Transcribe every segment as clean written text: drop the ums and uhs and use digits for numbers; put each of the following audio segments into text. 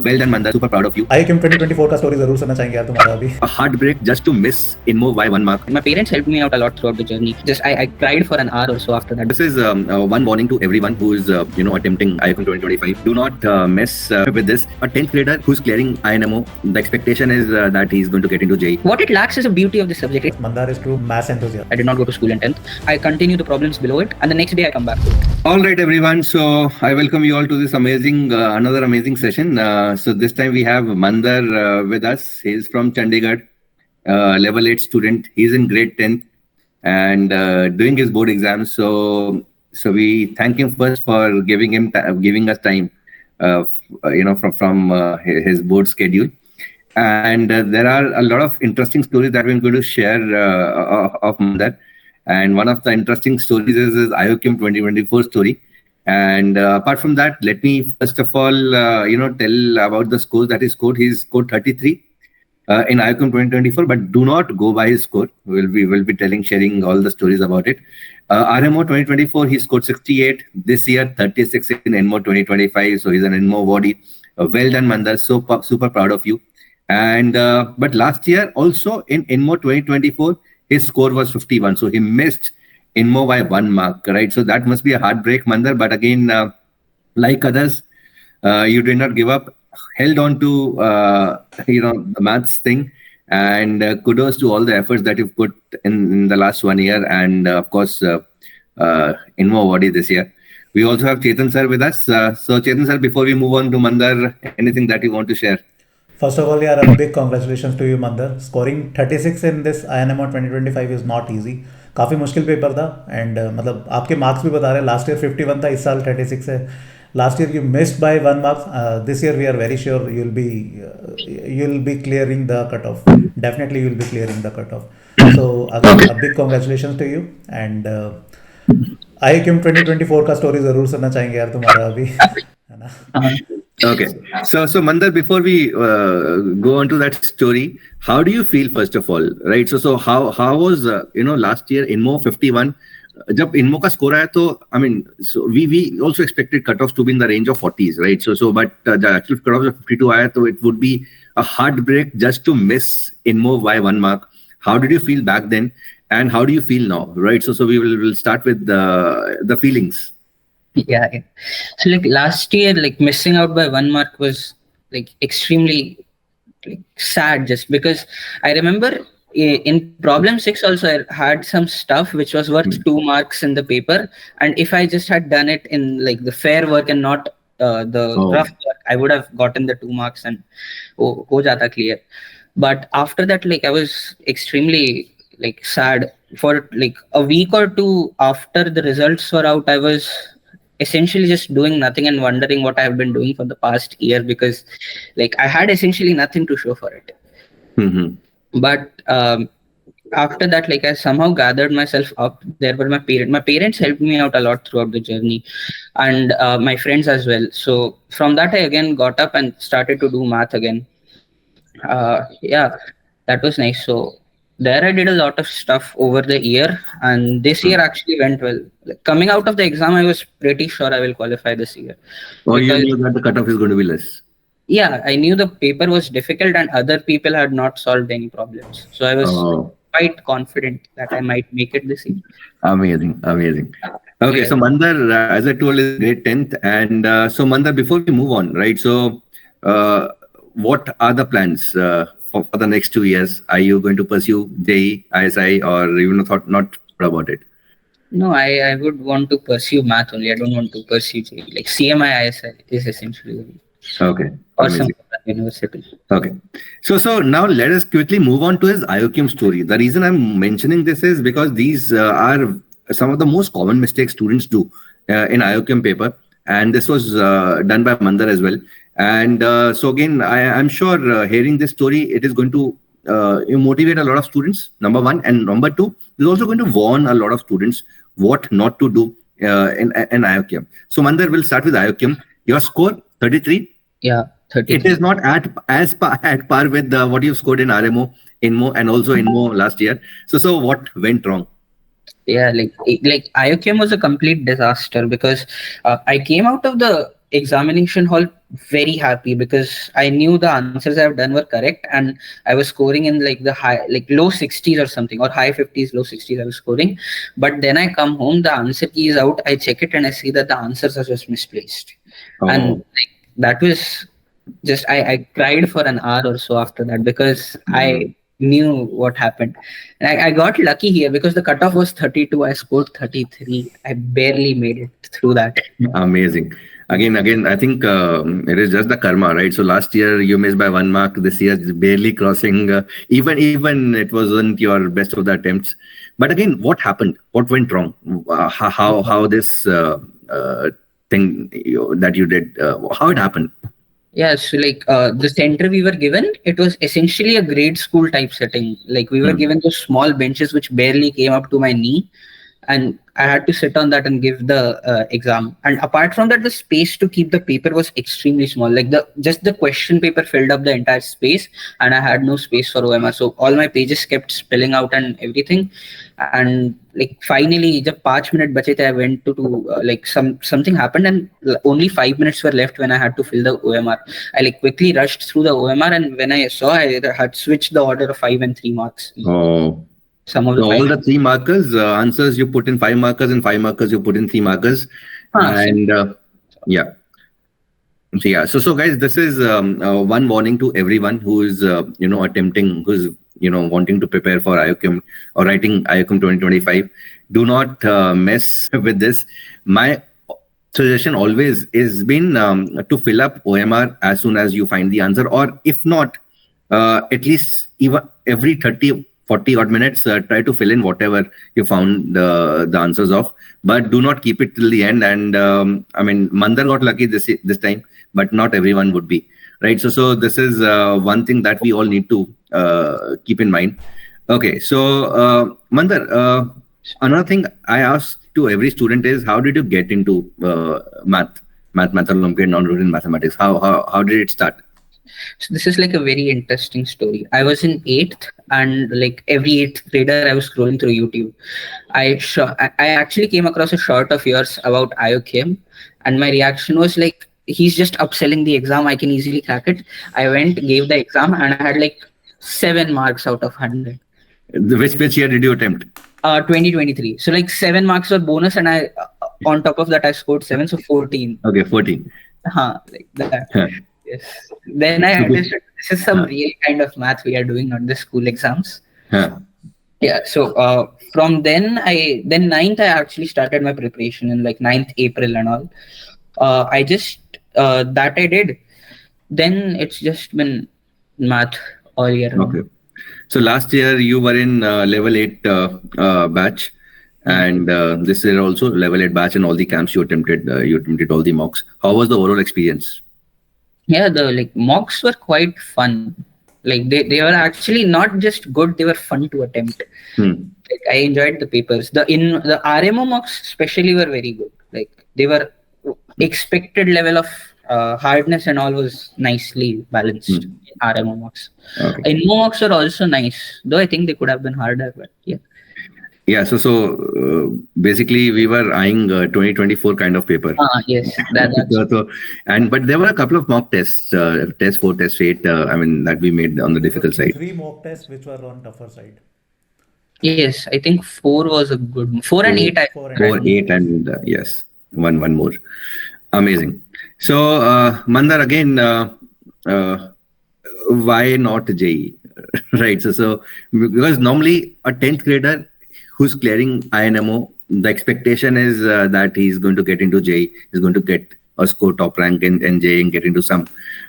Well done, Mandar. Super proud of you. IOQM 2024 का story जरूर सुनना चाहेंगे यार तुम्हारा अभी. A heartbreak just to miss INMO by 1 mark. My parents helped me out a lot throughout the journey. I cried for an hour or so after that. This is one warning to everyone who is attempting IOQM 2025. Do not mess with this. A 10th grader who's clearing INMO, the expectation is that he's going to get into JEE. What it lacks is the beauty of the subject. Mandar is true maths enthusiast. I did not go to school in 10th. I continue the problems below it, and the next day I come back to it. All right, everyone. So I welcome you all to this amazing, another amazing session. So this time we have Mandar with us. He's from Chandigarh, level 8 student. He's in grade 10th and doing his board exams. So we thank him first for giving us time, from his board schedule. And there are a lot of interesting stories that we're going to share of Mandar. And one of the interesting stories is his IOQM 2024 story. And apart from that, let me first of all, tell about the scores that he scored. He scored 33 in IOQM 2024, but do not go by his score. We'll be sharing all the stories about it. RMO 2024, he scored 68. This year, 36 in INMO 2025. So he's an INMO awardee. Well done, Mandar. So super proud of you. And but last year also in INMO 2024, his score was 51. So he missed INMO by 1 mark, right? So that must be a heartbreak, Mandar. But again, like others, you did not give up, held on to, the maths thing. And kudos to all the efforts that you've put in the last 1 year. And of course, INMO awardee this year. We also have Chetan sir with us. So Chetan sir, before we move on to Mandar, anything that you want to share? First of all, yeah, a big congratulations to you, Mandar. Scoring 36 in this INMO 2025 is not easy. काफ़ी मुश्किल paper था and मतलब आपके marks भी बता रहे हैं. Last year 51 था, इस साल 36 है. Last year you missed by 1 marks. This year we are very sure you'll be clearing the cutoff. Definitely you'll be clearing the cutoff. So again, a big congratulations to you. And IOQM 2024 का story जरूर सुनना चाहेंगे यार तुम्हारा अभी, है ना? Okay. So Mandar, before we go on to that story, how do you feel first of all, right? So how was last year INMO 51? जब INMO का score आया तो so we also expected cutoffs to be in the range of 40s, right? So but the actual cutoff of 52 आया तो it would be a heartbreak just to miss INMO by 1 mark. How did you feel back then, and how do you feel now, right? So we will start with the feelings. Yeah. So last year, missing out by 1 mark was extremely sad, just because I remember in problem 6 also I had some stuff which was worth 2 marks in the paper, and if I just had done it in the fair work and not the rough work, I would have gotten the 2 marks and ho jata clear. But after that, I was extremely sad for a week or 2 after the results were out. I was essentially just doing nothing and wondering what I've been doing for the past year, because I had essentially nothing to show for it. Mm-hmm. But after that, I somehow gathered myself up. There were my parents helped me out a lot throughout the journey, and my friends as well. So from that, I again got up and started to do math again. That was nice. So there I did a lot of stuff over the year, and this year actually went well. Coming out of the exam, I was pretty sure I will qualify this year. Oh, you knew that the cutoff is going to be less. Yeah, I knew the paper was difficult and other people had not solved any problems. So I was quite confident that I might make it this year. Amazing. Okay, yeah. So Mandar, as I told, is grade 10th. And so Mandar, before we move on, right? So what are the plans for the next 2 years? Are you going to pursue JEE, ISI, or you not about it? No, I would want to pursue math only. I don't want to pursue JEE. CMI, ISI is essentially. Okay. Or some university. Okay. So now let us quickly move on to his IOQM story. The reason I'm mentioning this is because these are some of the most common mistakes students do in IOQM paper. And this was done by Mandar as well. And so again, I'm sure hearing this story, it is going to motivate a lot of students, number 1. And number 2, it's also going to warn a lot of students what not to do in IOQM. So Mandar, will start with IOQM. Your score, 33? Yeah, 33. It is not at par with what you scored in RMO, INMO, and also INMO last year. So what went wrong? Yeah, IOQM was a complete disaster because I came out of the examination hall very happy because I knew the answers I've done were correct, and I was scoring in like the high, like low 60s or something, or high 50s, low 60s I was scoring. But then I come home, the answer key is out, I check it and I see that the answers are just misplaced. And like, that was just, I cried for an hour or so after that because I knew what happened. And I got lucky here because the cutoff was 32. I scored 33. I barely made it through that. Amazing. Again, I think it is just the karma, right? So last year you missed by 1 mark. This year barely crossing. Even it wasn't your best of the attempts. But again, what happened? What went wrong? How this thing that you did? How it happened? Yeah, so like the center we were given, it was essentially a grade school type setting. Like we were given those small benches which barely came up to my knee, and I had to sit on that and give the exam. And apart from that, the space to keep the paper was extremely small. Like just the question paper filled up the entire space, and I had no space for OMR. So all my pages kept spilling out and everything. And like finally, just 5 minutes bache the, I went to like something happened, and only 5 minutes were left when I had to fill the OMR. I like quickly rushed through the OMR, and when I saw, I had switched the order of 5 and 3 marks. Oh. Some of the all the 3 markers, answers you put in 5 markers, and 5 markers you put in 3 markers. And yeah. So yeah, so guys, this is one warning to everyone who is attempting, who's wanting to prepare for IOQM or writing IOQM 2025. Do not mess with this. My suggestion always is been to fill up OMR as soon as you find the answer, or if not, at least even every 40 odd minutes, try to fill in whatever you found the answers of, but do not keep it till the end. And I mean, Mandar got lucky this time, but not everyone would be, right? So this is one thing that we all need to keep in mind. Okay, so Mandar, another thing I ask to every student is, how did you get into math Olympiad, non-routine mathematics? How did it start? So this is like a very interesting story. I was in 8th, and like every 8th grader, I was scrolling through YouTube. I actually came across a short of yours about IOQM, and my reaction was like, he's just upselling the exam, I can easily crack it. I went, gave the exam, and I had like 7 marks out of 100. Which year did you attempt? 2023. So like 7 marks were bonus, and I on top of that I scored 7, so 14. Okay, 14. Like that. Yes. Then I understood this is some real kind of math we are doing, not the school exams. Yeah. So from then 9th I actually started my preparation in like 9th April and all. I just that I did. Then it's just been math all year. Okay. So last year you were in level 8 batch, and this year also level 8 batch, and all the camps you attempted all the mocks. How was the overall experience? Yeah, the like mocks were quite fun. Like they were actually not just good, they were fun to attempt. Like I enjoyed the papers. The RMO mocks especially were very good. Like they were expected level of hardness and all was nicely balanced in RMO mocks. Okay. INMO mocks were also nice, though I think they could have been harder, but yeah. Yeah, so basically we were eyeing 2024 kind of paper. Yes, that's but there were a couple of mock tests, test 4, test 8. I mean that we made on the difficult side. 3 mock tests which were on tougher side. Yes, I think 4 was a good 4 and 8. 4, 8, and yes, one more. Amazing. So Mandar, again, why not JEE? Right. So because normally a 10th grader who's clearing INMO, the expectation is that he's going to get into JEE, he's going to get a score top rank in JEE and get into some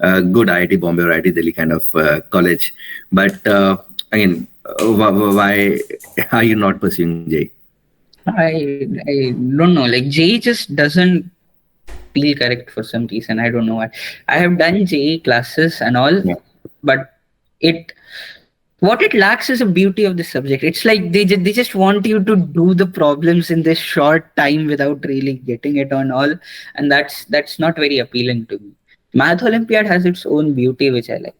good IIT Bombay or IIT Delhi kind of college. But again, why are you not pursuing JEE? I don't know. Like JEE just doesn't feel correct for some reason. I don't know why. I have done JEE classes and all, but what it lacks is a beauty of the subject. It's like they just want you to do the problems in this short time without really getting it on all, and that's not very appealing to me. Math Olympiad has its own beauty, which I like.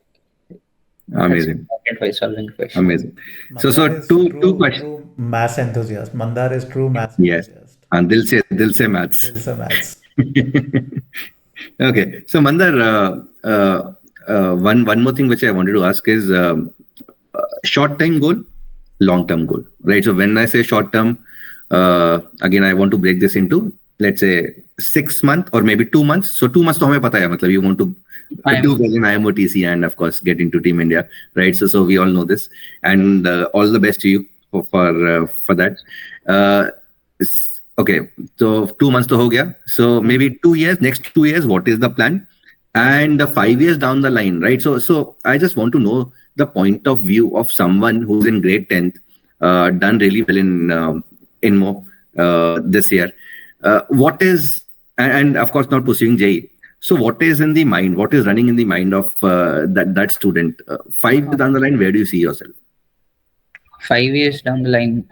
Amazing. By solving questions. Amazing. So two questions. True math enthusiast. Mandar is true math enthusiast. Yes, and they'll say maths. They'll say maths. Okay. So Mandar, one more thing which I wanted to ask is short-term goal, long-term goal, right? So when I say short-term, again, I want to break this into, let's say, 6 months or maybe 2 months. So 2 months to हमें पता है, मतलब you want to do well in IMOTC and of course get into Team India, right? So we all know this, and all the best to you for that. Okay, so 2 months to ho gaya. So maybe 2 years, next 2 years, what is the plan? And 5 years down the line, right? So I just want to know the point of view of someone who's in grade 10th, done really well in INMO this year. What is, and of course not pursuing JEE. So what is in the mind? What is running in the mind of that student? 5 years down the line, where do you see yourself? 5 years down the line,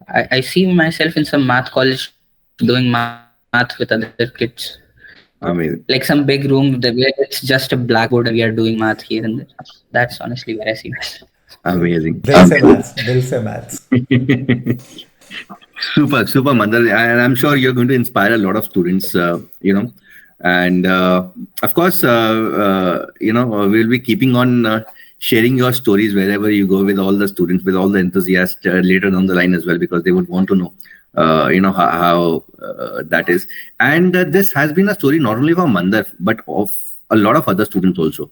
I see myself in some math college doing math with other kids. Amazing. Like some big room where it's just a blackboard and we are doing math here and there. That's honestly where I see myself. Amazing. They'll say maths. They'll say maths. Super, Mandar. And I'm sure you're going to inspire a lot of students, and of course, we'll be keeping on sharing your stories wherever you go with all the students, with all the enthusiasts later down the line as well, because they would want to know, how that is. And this has been a story not only for Mandar, but of a lot of other students also.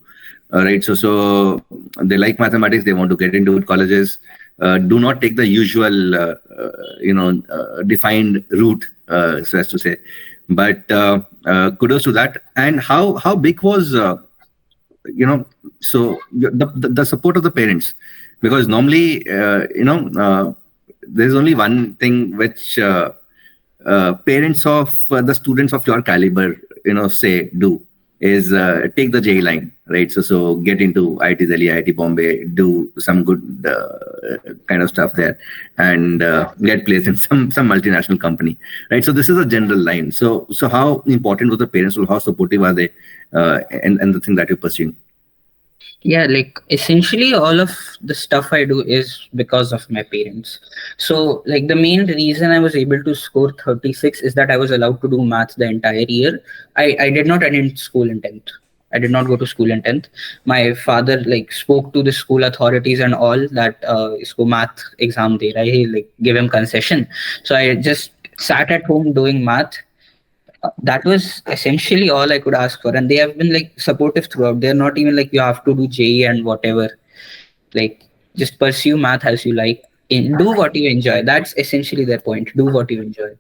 Right. So they like mathematics. They want to get into colleges. Do not take the usual, defined route, so as to say. But kudos to that. And how big was, so the support of the parents? Because normally, there's only one thing which parents of the students of your caliber, do is take the JEE line, right? So get into IIT Delhi, IIT Bombay, do some good kind of stuff there, and get placed in some multinational company, right? So this is a general line. So how important was the parents, or how supportive are they, and the thing that you're pursuing? Yeah, like essentially all of the stuff I do is because of my parents. So like the main reason I was able to score 36 is that I was allowed to do maths the entire year. I did not attend school in 10th. I did not go to school in 10th. My father like spoke to the school authorities and all that isko math exam de raha hai, like give him concession. So I just sat at home doing math. That was essentially all I could ask for, and they have been like supportive throughout. They're not even like you have to do JEE and whatever. Like just pursue math as you like, do what you enjoy. That's essentially their point. Do what you enjoy.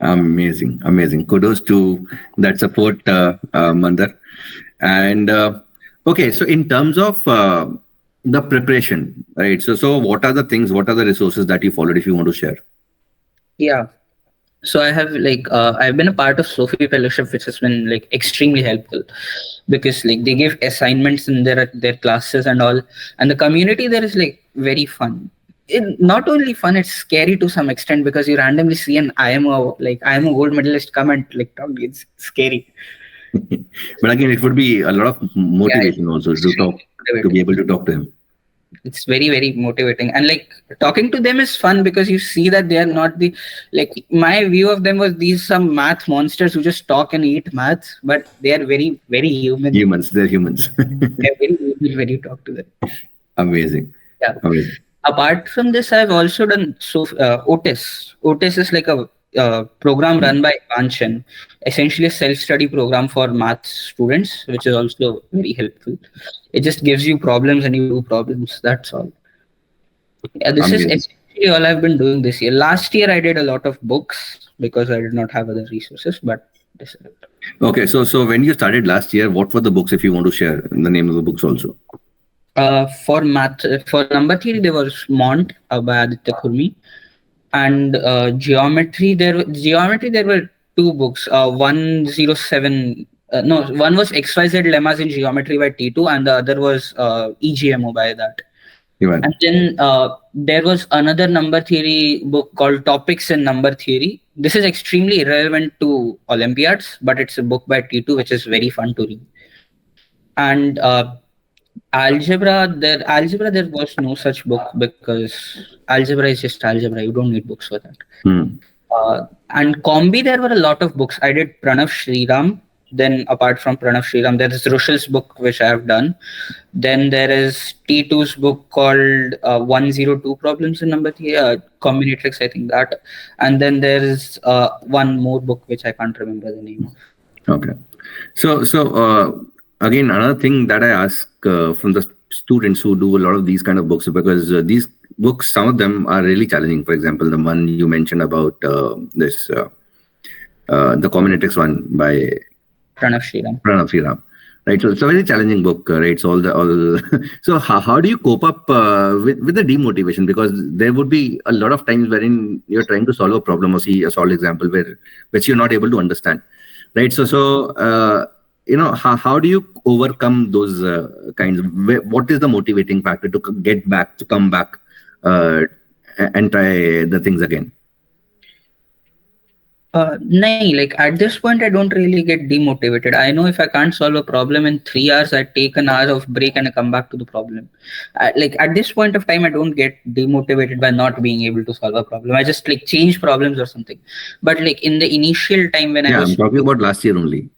Amazing. Kudos to that support, Mandar. And okay, so in terms of the preparation, right? So what are the things? What are the resources that you followed? If you want to share. Yeah. So I have like I've been a part of Sophie Fellowship, which has been like extremely helpful, because like they give assignments in their classes and all, and the community there is like very fun. Not only fun, it's scary to some extent, because you randomly see an IMO gold medalist come and like talk. It's scary. But again, it would be a lot of motivation also to be able to talk to him. It's very, very motivating, and like talking to them is fun because you see that they are not like my view of them was these some math monsters who just talk and eat math, but they are very, very human. They're humans. They're very human when you talk to them. Amazing. Yeah. Amazing. Apart from this, I've also done OTIS. OTIS is like a program run by Kanchan, essentially a self-study program for math students, which is also very helpful. It just gives you problems and you do problems. That's all. Yeah, this is essentially all I've been doing this year. Last year, I did a lot of books because I did not have other resources, but this is it. Okay, so when you started last year, what were the books, if you want to share the name of the books also? For math, for number theory, there was Mont by Aditya Khurmi. And geometry, there were two books. 107, one was XYZ Lemmas in Geometry by T2, and the other was EGMO by that. Right. And then there was another number theory book called Topics in Number Theory. This is extremely irrelevant to Olympiads, but it's a book by T2, which is very fun to read. And algebra, there was no such book, because algebra is just algebra. You don't need books for that. And Combi, there were a lot of books. I did Pranav Shriram. Then apart from Pranav Shriram, there is Rushal's book, which I have done. Then there is T2's book called 102 Problems in Number Theory, Combinatrix, I think that. And then there is one more book, which I can't remember the name of. Okay. So again, another thing that I ask from the students who do a lot of these kind of books, because these books, some of them are really challenging. For example, the one you mentioned about the Combinatrix one by Pranav Shriram. Right, so it's a very challenging book, right? So so how do you cope up with the demotivation? Because there would be a lot of times wherein you're trying to solve a problem or see a solved example which you're not able to understand, right? So how do you overcome those kinds? What is the motivating factor to come back and try the things again? Like at this point, I don't really get demotivated. I know if I can't solve a problem in 3 hours, I take an hour of break and I come back to the problem. Like at this point of time, I don't get demotivated by not being able to solve a problem. I just like change problems or something. But like in the initial time when I'm talking about last year only.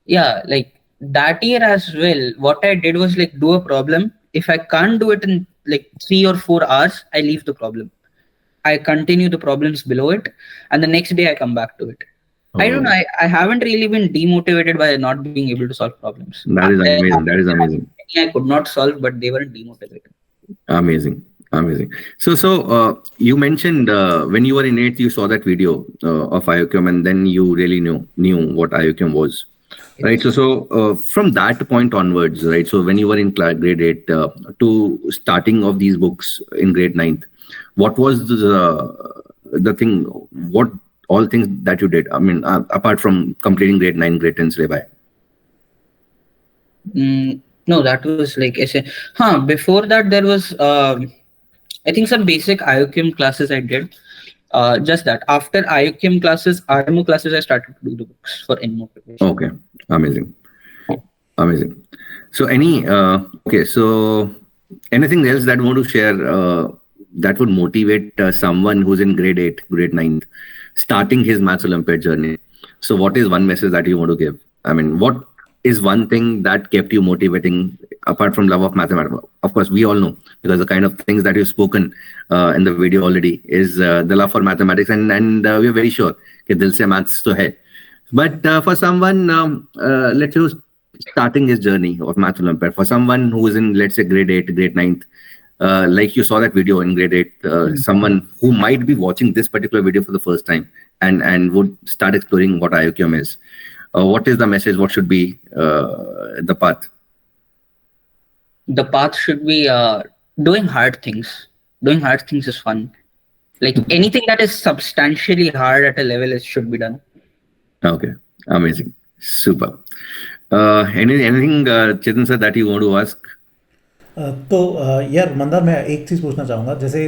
Yeah, like that year as well, what I did was like do a problem. If I can't do it in like 3 or 4 hours, I leave the problem. I continue the problems below it, and the next day I come back to it. I don't know. I haven't really been demotivated by not being able to solve problems. That is amazing. I could not solve, but they weren't demotivated. Amazing. So you mentioned when you were in 8th, you saw that video of IOQM, and then you really knew what IOQM was. Yes. Right. So from that point onwards, right. So when you were in grade 8 to starting of these books in grade 9th, what was the thing? What all things that you did? I mean, apart from completing grade 9, grade 10 syllabi. No, that was like before that there was I think some basic IOQM classes I did. Just that. After IOQM classes, RMO classes, I started to do the books for INMO. Okay, amazing. So so anything else that you want to share that would motivate someone who's in grade 8, grade 9, starting his Maths Olympiad journey? So what is one message that you want to give? I mean, what is one thing that kept you motivating apart from love of mathematics? Of course, we all know, because the kind of things that you've spoken in the video already is the love for mathematics, and we're very sure that dil se maths to hai. But for someone, let's say, starting his journey of Maths Olympiad, for someone who is in, let's say, grade 8, grade 9, like you saw that video in grade 8, someone who might be watching this particular video for the first time and would start exploring what IOQM is. What is the message? What should be the path? The path should be doing hard things. Doing hard things is fun. Like anything that is substantially hard at a level, it should be done. Okay, amazing, super. Anything, Chetan sir, that you want to ask? तो यार मंदार, मैं एक चीज़ पूछना चाहूँगा. जैसे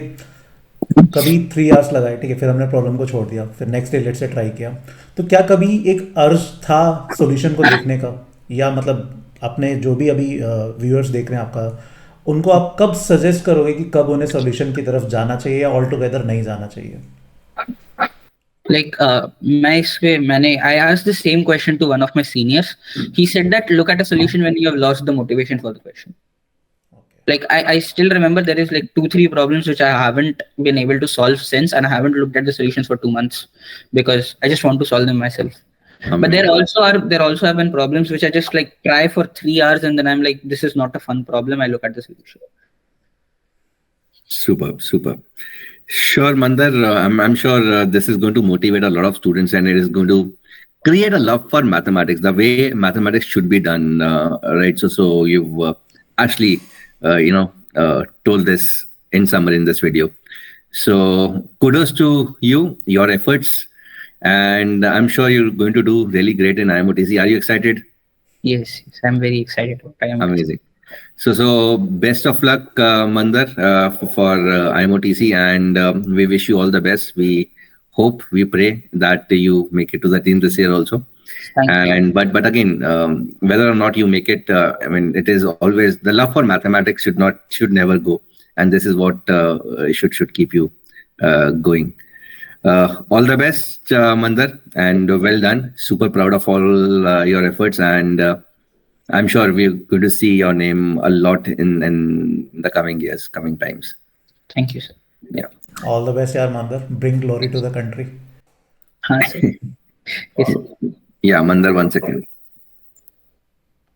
कभी 3 hours लगाए, ठीक है, फिर हमने प्रॉब्लम को छोड़ दिया, फिर नेक्स्ट डे लेट से ट्राई किया, तो क्या कभी एक अर्ज था सॉल्यूशन को देखने का? या मतलब अपने जो भी अभी व्यूअर्स देख रहे हैं आपका, उनको आप कब सजेस्ट करोगे कि कब उन्हें सॉल्यूशन की तरफ जाना चाहिए या ऑल टुगेदर नहीं जाना चाहिए? Like I asked the same question to one of my seniors. He said that look at a solution when you have lost the motivation for the question. Like I still remember there is like 2-3 problems which I haven't been able to solve since, and I haven't looked at the solutions for 2 months because I just want to solve them myself. But there also have been problems which I just like try for 3 hours and then I'm like, this is not a fun problem. I look at the solution. Super. Sure, Mandar. I'm sure this is going to motivate a lot of students, and it is going to create a love for mathematics, the way mathematics should be done, right? So you've actually told this in summary in this video. So kudos to you, your efforts, and I'm sure you're going to do really great in IMOTC. Are you excited? Yes, I'm very excited. Amazing. So best of luck, Mandar, for IMOTC, and we wish you all the best. We hope, we pray that you make it to the team this year also. But again, whether or not you make it, I mean, it is always the love for mathematics should never go, and this is what should keep you going. All the best, Mandar, and well done. Super proud of all your efforts, and I'm sure we're going to see your name a lot in the coming years, coming times. Thank you, sir. Yeah. All the best, yaar, Mandar. Bring glory to the country. Sir. Yes, sir. Yeah, Mandar, once again.